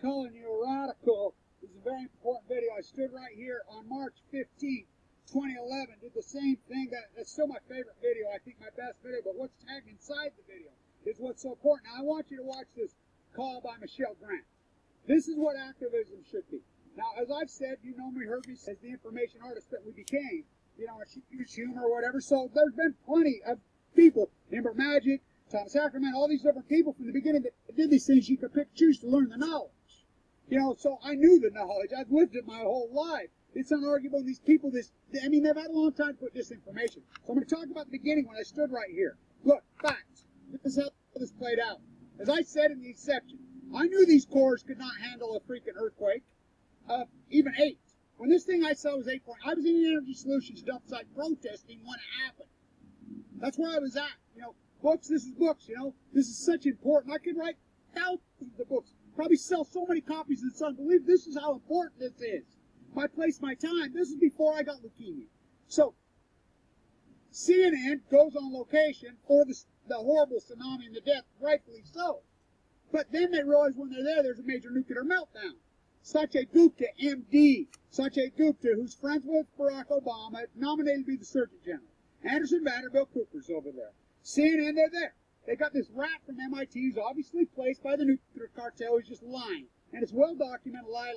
calling you a radical. This is a very important video. I stood right here on March 15th, 2011, did the same thing. That's still my favorite video, I think my best video, but what's tagged inside the video is what's so important. Now, I want you to watch this call by Michelle Grant. This is what activism should be. Now, as I've said, you know me, heard me as the information artist that we became, you know, use humor or whatever, so there's been plenty of people, Amber Magic, Thomas Ackerman, all these different people from the beginning that did these things. You could pick, choose to learn the knowledge. You know, so I knew the knowledge. I've lived it my whole life. It's unarguable. And these people, they've had a long time to put disinformation. So I'm going to talk about the beginning when I stood right here. Look, facts. This is how this played out. As I said in the exception, I knew these cores could not handle a freaking earthquake of even 8. When this thing I saw was 8 point, I was in the Energy Solutions dump site protesting when it happened. That's where I was at. You know, books, this is books, you know. This is such important. I could write thousands of books. Probably sell so many copies of the Sun. Believe this is how important this is. My place, my time. This is before I got leukemia. So, CNN goes on location for the horrible tsunami and the death, rightfully so. But then they realize when they're there, there's a major nuclear meltdown. Sanjay Gupta, MD, Sanjay Gupta, who's friends with Barack Obama, nominated to be the Surgeon General. Anderson Vanderbilt Cooper's over there. CNN, they're there. They got this rat from MIT who's obviously placed by the nuclear cartel who's just lying. And it's well documented, lie,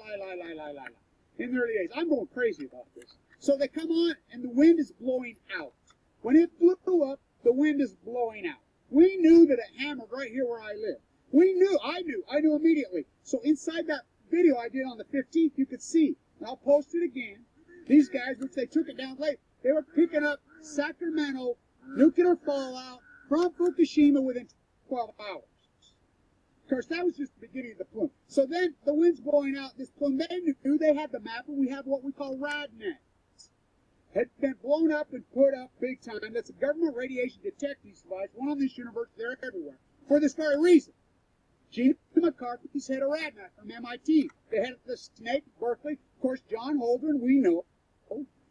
in the early days. I'm going crazy about this. So they come on, and the wind is blowing out. When it blew up, the wind is blowing out. We knew that it hammered right here where I live. I knew immediately. So inside that video I did on the 15th, you could see, and I'll post it again, these guys, which they took it down late, they were picking up Sacramento nuclear fallout from Fukushima within 12 hours. Of course, that was just the beginning of the plume. So then the wind's blowing out this plume. They knew they had the map, and we have what we call RadNet. Had been blown up and put up big time. That's a government radiation detecting device. One on this university, they're everywhere. For this very reason. Gina McCarthy's head of RadNet from MIT. The head of the Snake, Berkeley. Of course, John Holdren, we know.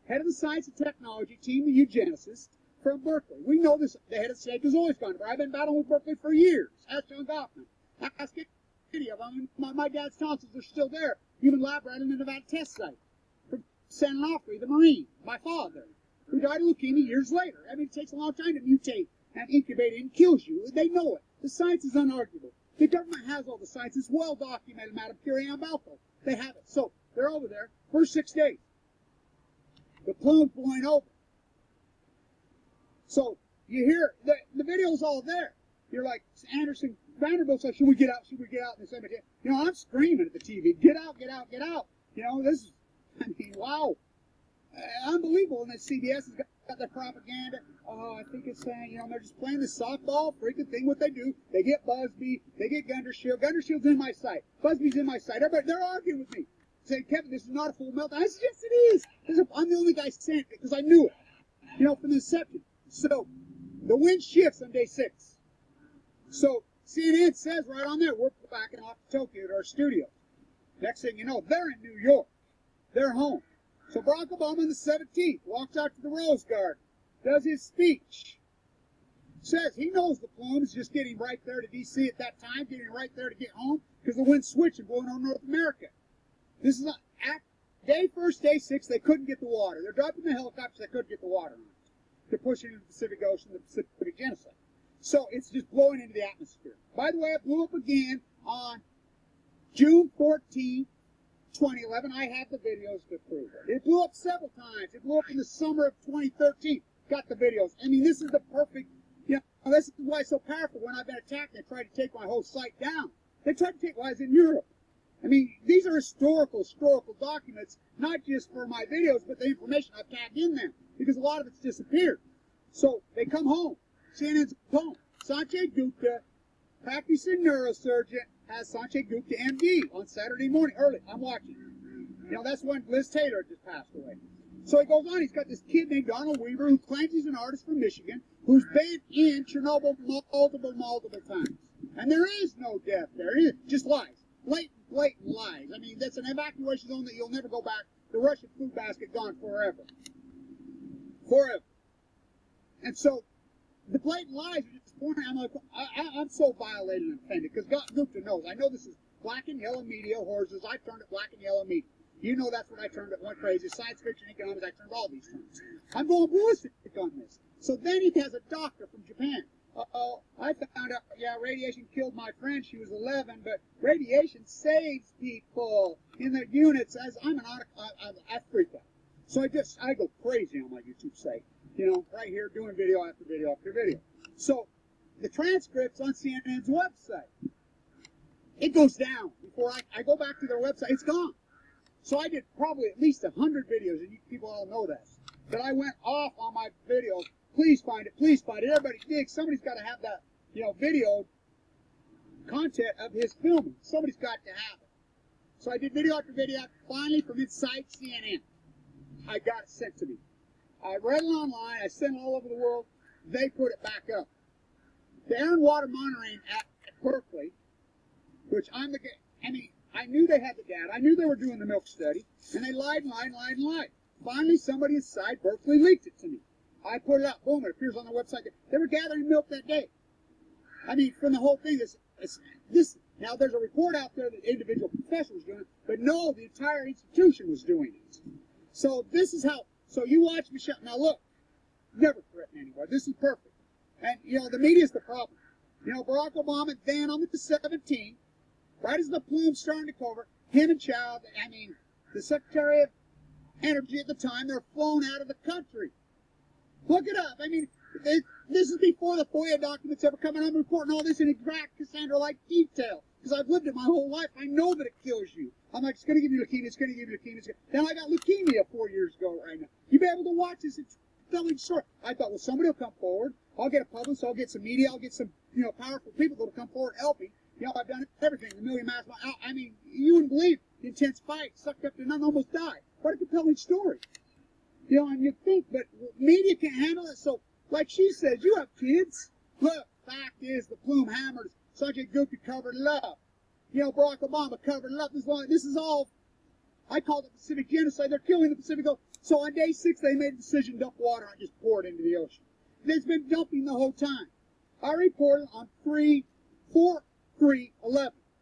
Head of the Science and Technology team, the eugenicist from Berkeley. We know this. The head of Snake has always gone to Berkeley. I've been battling with Berkeley for years. Ask John Goffman. Ask any of them. My dad's tonsils are still there. Human lab rat in the Nevada test site. From San Onofre, the Marine, my father, who died of leukemia years later. I mean, it takes a long time to mutate and incubate it and kills you. They know it. The science is unarguable. The government has all the science. It's well documented, Madam Curie and Balco. They have it. So they're over there for 6 days. The plume's blowing over. So you hear the video's all there. You're like, Anderson Vanderbilt said, should we get out? Should we get out in the cemetery? You know, I'm screaming at the TV, get out, get out, get out. You know, this is, I mean, wow. Unbelievable. And then CBS has got their propaganda. Oh, I think it's saying, you know, they're just playing this softball freaking thing. What they do, they get Busby, they get Gundershield. Gundershield's in my sight. Busby's in my sight. Everybody, they're arguing with me. Saying, Kevin, this is not a full meltdown. I said, yes, it is. I'm the only guy saying it because I knew it, you know, from the inception. So the wind shifts on day 6. So CNN says right on there, we're back in Tokyo at our studio. Next thing you know, they're in New York. They're home. So Barack Obama on the 17th walks out to the Rose Garden, does his speech, says he knows the plume is just getting right there to D.C. at that time, getting right there to get home, because the wind's switching going on North America. This is not, day 1st, day 6, they couldn't get the water. They're dropping the helicopters, they couldn't get the water on it. They're pushing into the Pacific Ocean, the Pacific Genocide. So it's just blowing into the atmosphere. By the way, it blew up again on June 14, 2011. I have the videos to prove it. It blew up several times. It blew up in the summer of 2013. Got the videos. I mean, this is the perfect, you know, this is why it's so powerful. When I've been attacked, they tried to take my whole site down. They tried to take, well, I was in Europe. I mean, these are historical documents, not just for my videos, but the information I've tagged in them, because a lot of it's disappeared. So they come home. CNN's home. Sanjay Gupta, practicing neurosurgeon, has Sanjay Gupta, MD, on Saturday morning, early. I'm watching. You know, that's when Liz Taylor just passed away. So he goes on. He's got this kid named Donald Weaver who claims he's an artist from Michigan who's been in Chernobyl multiple times. And there is no death there. It is just lies. Blatant lies. I mean, that's an evacuation zone that you'll never go back. The Russian food basket gone forever. Forever. And so blatant lies are just pouring. I'm like, I'm so violated and offended because Gupta knows. I know this is black and yellow media horses. I turned it black and yellow media. You know that's what I turned it. Went crazy. Science fiction, economics, I turned all these terms. I'm going ballistic on this. So then he has a doctor from Japan. Uh-oh, I found out, yeah, radiation killed my friend. She was 11, but radiation saves people in the units. As I'm I freak out. So I go crazy on my YouTube site. You know, right here doing video after video after video. So the transcripts on CNN's website, it goes down. Before I go back to their website, it's gone. So I did probably at least 100 videos, and you people all know this. But I went off on my videos. Please find it. Please find it. Everybody digs. Somebody's got to have that, you know, video content of his filming. Somebody's got to have it. So I did video after video. Finally, from inside CNN, I got it sent to me. I read it online. I sent it all over the world. They put it back up. The air and water monitoring at Berkeley, which I knew they had the data. I knew they were doing the milk study, and they lied and lied and lied and lied. Finally, somebody inside Berkeley leaked it to me. I put it up. Boom, it appears on the website. They were gathering milk that day. I mean, from the whole thing, now there's a report out there that individual professionals doing it, but no, the entire institution was doing it. So this is how, so you watch Michelle. Now look, never threaten anyone. This is perfect. And, you know, the media is the problem. You know, Barack Obama, then on the 17th, right as the plume's starting to cover, him and Chow, I mean, the Secretary of Energy at the time, they're flown out of the country. Look it up. I mean, this is before the FOIA documents ever come, and I'm reporting all this in exact Cassandra-like detail, because I've lived it my whole life. I know that it kills you. I'm like, it's going to give you leukemia, it's going to give you leukemia. Then I got leukemia 4 years ago right now. You'll be able to watch this. It's telling story. I thought, well, somebody will come forward. I'll get a publicist, I'll get some media, I'll get some, you know, powerful people that will come forward and help me. You know, I've done everything. The million miles. I mean, you wouldn't believe the intense fight, sucked up to none, almost died. What a compelling story. You know, and you think, but media can't handle it. So, like she says, you have kids. Look, fact is, the plume hammers. Sergeant Goopy covered it up. You know, Barack Obama covered it up. This is all, I call it Pacific genocide. They're killing the Pacific. So on day 6, they made a decision to dump water. I just poured into the ocean. It's been dumping the whole time. I reported on 4/3/11.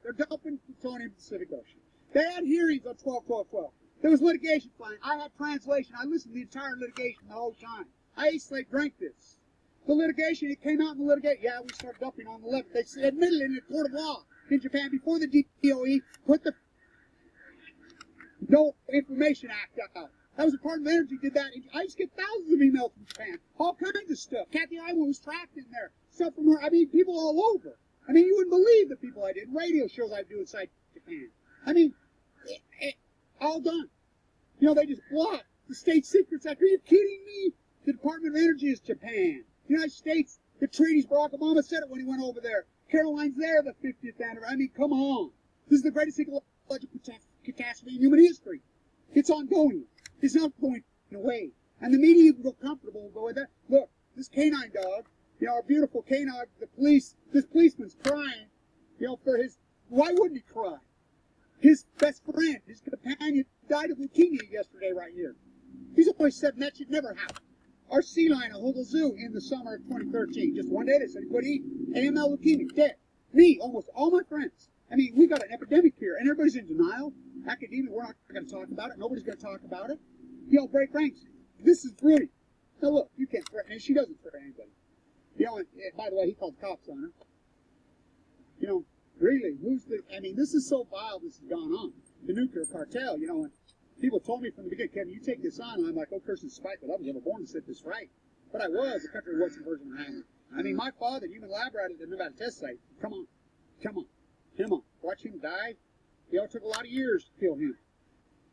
They're dumping plutonium in the Pacific Ocean. They had hearings on 12/12/12. There was litigation flying. I had translation. I listened to the entire litigation the whole time. I ate, slept, drank this. The litigation, it came out in the litigation. Yeah, we started dumping on the 11th. They admitted it in the court of law in Japan before the DOE put the No Information Act out. That was the Department of Energy did that. I used to get thousands of emails from Japan. All kinds of stuff. Kathy Iwan was trapped in there. Stuff from her. I mean, people all over. I mean, you wouldn't believe the people I did. Radio shows I do inside Japan. I mean, all done. You know, they just blocked the State Secrets Act. Are you kidding me? The Department of Energy is Japan. The United States, the treaties, Barack Obama said it when he went over there. Caroline's there, the 50th anniversary. I mean, come on. This is the greatest ecological catastrophe in human history. It's ongoing. It's not going away. And the media can go comfortable with that. Look, this canine dog, you know, our beautiful canine, this policeman's crying, you know, for his, why wouldn't he cry? His best friend, his companion, died of leukemia yesterday right here. He's always said that should never happen. Our sea lion at Hogle Zoo in the summer of 2013, just one day they said he quit eating. AML leukemia, dead. Me, almost all my friends. I mean, we got an epidemic here, and everybody's in denial. Academia, we're not going to talk about it. Nobody's going to talk about it. You know, break ranks. This is brilliant. Now look, you can't threaten her. She doesn't threaten anybody. You know, and by the way, he called the cops on her. You know, really, I mean, this is so vile this has gone on. The nuclear cartel, you know, and people told me from the beginning, Kevin, you take this on, and I'm like, oh, curse spite, but I was never born to set this right. But I was. The country wasn't Virgin Islands. I mean, my father, human lab rat at the Nevada test site. Come on. Come on. Come on. Watch him die. You know, it took a lot of years to kill him.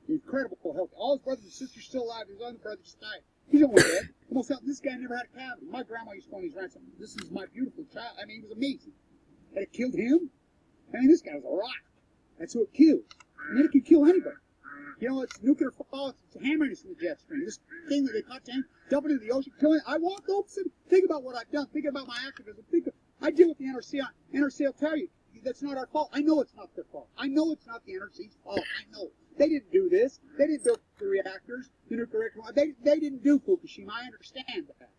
Incredible health. All his brothers and sisters still alive. His other brother just died. He's only dead. Almost out. This guy never had a cavity. My grandma used to call his ransom. This is my beautiful child. I mean, he was amazing. And it killed him? I mean, this guy was a rock. That's who it killed. And then it could kill anybody. You know, it's nuclear fallout. It's hammering us in the jet stream. This thing that they caught tank, dump it into the ocean, killing it. I walked over. Think about what I've done. Think about my activism. I deal with the NRC. NRC will tell you that's not our fault. I know it's not their fault. I know it's not the NRC's fault. I know. They didn't do this. They didn't build the reactors, the nuclear reactors. They didn't do Fukushima. I understand that.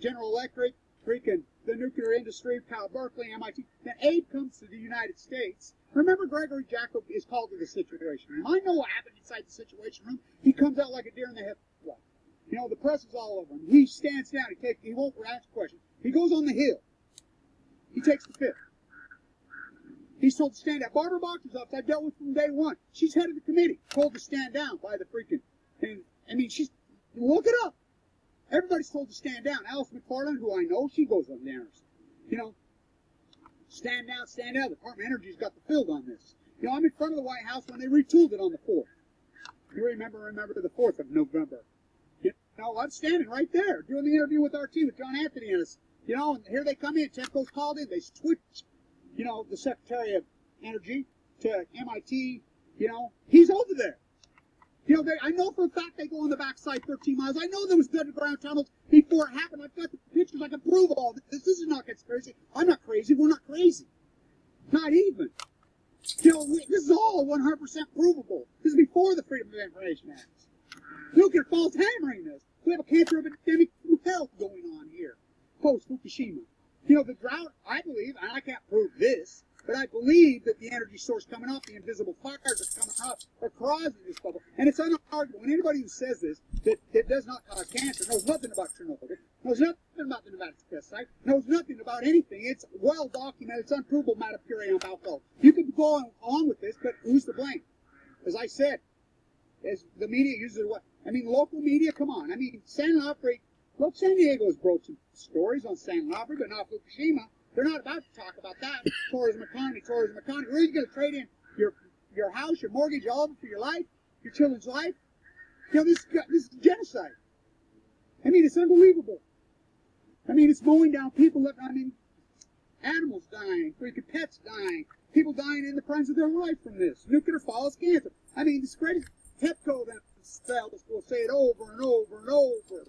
General Electric, freaking the the nuclear industry, Cal Berkeley, MIT. Then aid comes to the United States. Remember, Gregory Jacob is called to the Situation Room. I know what happened inside the Situation Room. He comes out like a deer in the headlights. You know, the press is all over him. He stands down. He won't answer questions. He goes on the Hill. He takes the fifth. He's told to stand down. Barbara Boxer's office, I dealt with from day one. She's head of the committee, told to stand down by the freaking. And I mean, look it up. Everybody's told to stand down. Alice McFarland, who I know, she goes on there. You know, stand down, stand down. The Department of Energy's got the field on this. You know, I'm in front of the White House when they retooled it on the 4th. You remember the 4th of November. You know, I'm standing right there doing the interview with RT, with John Anthony and us. You know, and here they come in. Temco's called in. They switched, you know, the Secretary of Energy to MIT. You know, he's over there. You know, I know for a fact they go on the backside 13 miles. I know there was underground tunnels before it happened. I've got the pictures. I can prove all this. This is not conspiracy. I'm not crazy. We're not crazy. Not even. You know, this is all 100% provable. This is before the Freedom of Information Act. Nuclear falls hammering this. We have a cancer epidemic from health going on here, post-Fukushima. You know, the drought, I believe, and I can't prove this, but I believe that the energy source coming off, the invisible fires that are coming off, are causing this bubble. And it's unarguable. And anybody who says this, that it does not cause cancer, knows nothing about Chernobyl, knows nothing about the Nevada test site, knows nothing about anything. It's well documented. It's unprovable matter puree on alcohol. You could go on with this, but who's to blame? As I said, as the media uses what? I mean, local media, come on. I mean, San Onofre, look, San Diego's broke some stories on San Onofre, but not Fukushima. They're not about to talk about that. Tourism economy, tourism economy. Where are you going to trade in your house, your mortgage, all of it for your life, your children's life? You know, this is genocide. I mean, it's unbelievable. I mean, it's mowing down people. I mean, animals dying, freaking pets dying, people dying in the primes of their life from this. Nuclear falls cancer. I mean, this greatest TEPCO themselves will say it over and over and over.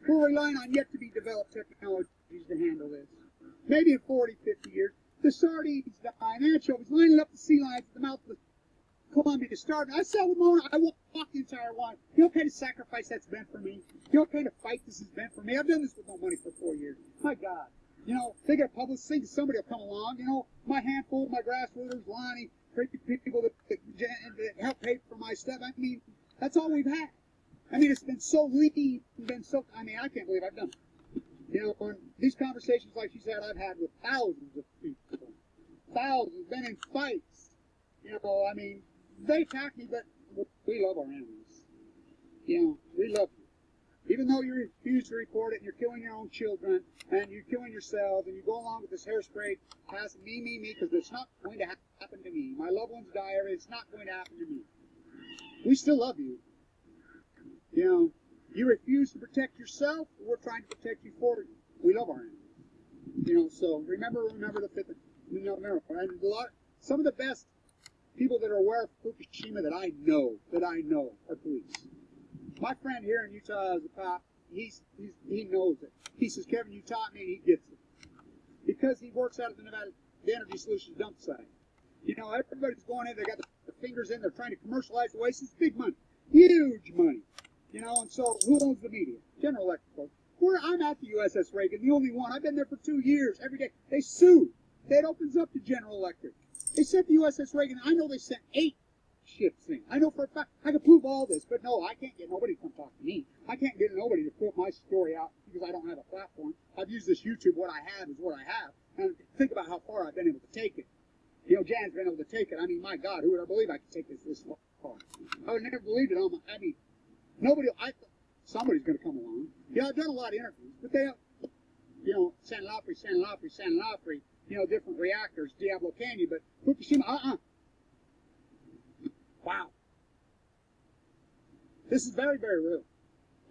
We're relying on yet to be developed technologies to handle this. Maybe in 40, 50 years, the sardines dying, anchovies lining up the sea lions at the mouth of the Columbia to starve. I said with Mona, I won't walk the entire one. You know what kind of sacrifice that's been for me? You know what kind of fight this has been for me? I've done this with no money for 4 years. My God. You know, they got public things, somebody will come along. You know, my handful, my grassrooters, Lonnie, people that help pay for my stuff. I mean, that's all we've had. I mean, it's been so lean, I mean, I can't believe I've done it. You know, on these conversations like she said I've had with thousands of people. Thousands, been in fights. You know, I mean, they attack me, but we love our enemies. You know, we love you. Even though you refuse to report it and you're killing your own children and you're killing yourself and you go along with this hairspray passing me, because it's not going to happen to me. My loved ones die, it's not going to happen to me. We still love you. You know, you refuse to protect yourself, we're trying to protect you for you. We love our enemies. You know, so remember the 5th of November. And some of the best people that are aware of Fukushima that I know are police. My friend here in Utah is a cop. He knows it. He says, Kevin, you taught me, and he gets it. Because he works out of the Nevada Energy Solutions dump site. You know, everybody's going in, they got their fingers in, they're trying to commercialize the waste. It's big money. Huge money. You know, and so who owns the media? General Electric. I'm at the USS Reagan, the only one. I've been there for 2 years. Every day. They sued. That opens up to General Electric. They sent the USS Reagan. I know they sent 8 ships in. I know for a fact. I can prove all this, but no, I can't get nobody to come talk to me. I can't get nobody to put my story out because I don't have a platform. I've used this YouTube. What I have is what I have. And think about how far I've been able to take it. You know, Jan's been able to take it. I mean, my God, who would ever believe I could take this far? I would never believe it. I mean, somebody's going to come along. Yeah, I've done a lot of interviews, but they, you know, San Onofre, you know, different reactors, Diablo Canyon, but Fukushima, Wow. This is very, very real.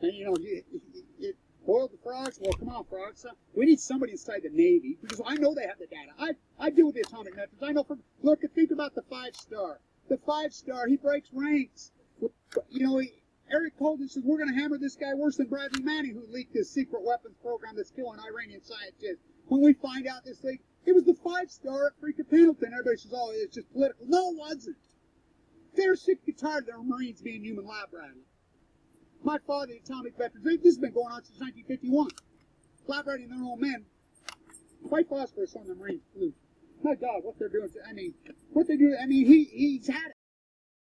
And, you know, it boiled the frogs. Well, come on, frogs. We need somebody inside the Navy, because I know they have the data. I deal with the atomic methods. I know look, think about the 5-star. The 5-star, he breaks ranks. You know, Eric Colden says, we're going to hammer this guy worse than Bradley Manning, who leaked this secret weapons program that's killing Iranian scientists. When we find out this thing, it was the 5-star at freaking Pendleton. Everybody says, oh, it's just political. No, it wasn't. They're sick and tired of their Marines being human lab rats. My father, the atomic veterans, this has been going on since 1951. Lab ratting their own men. White phosphorus on the Marine fleet. My God, what they're doing. I mean, what they do. I mean, he's had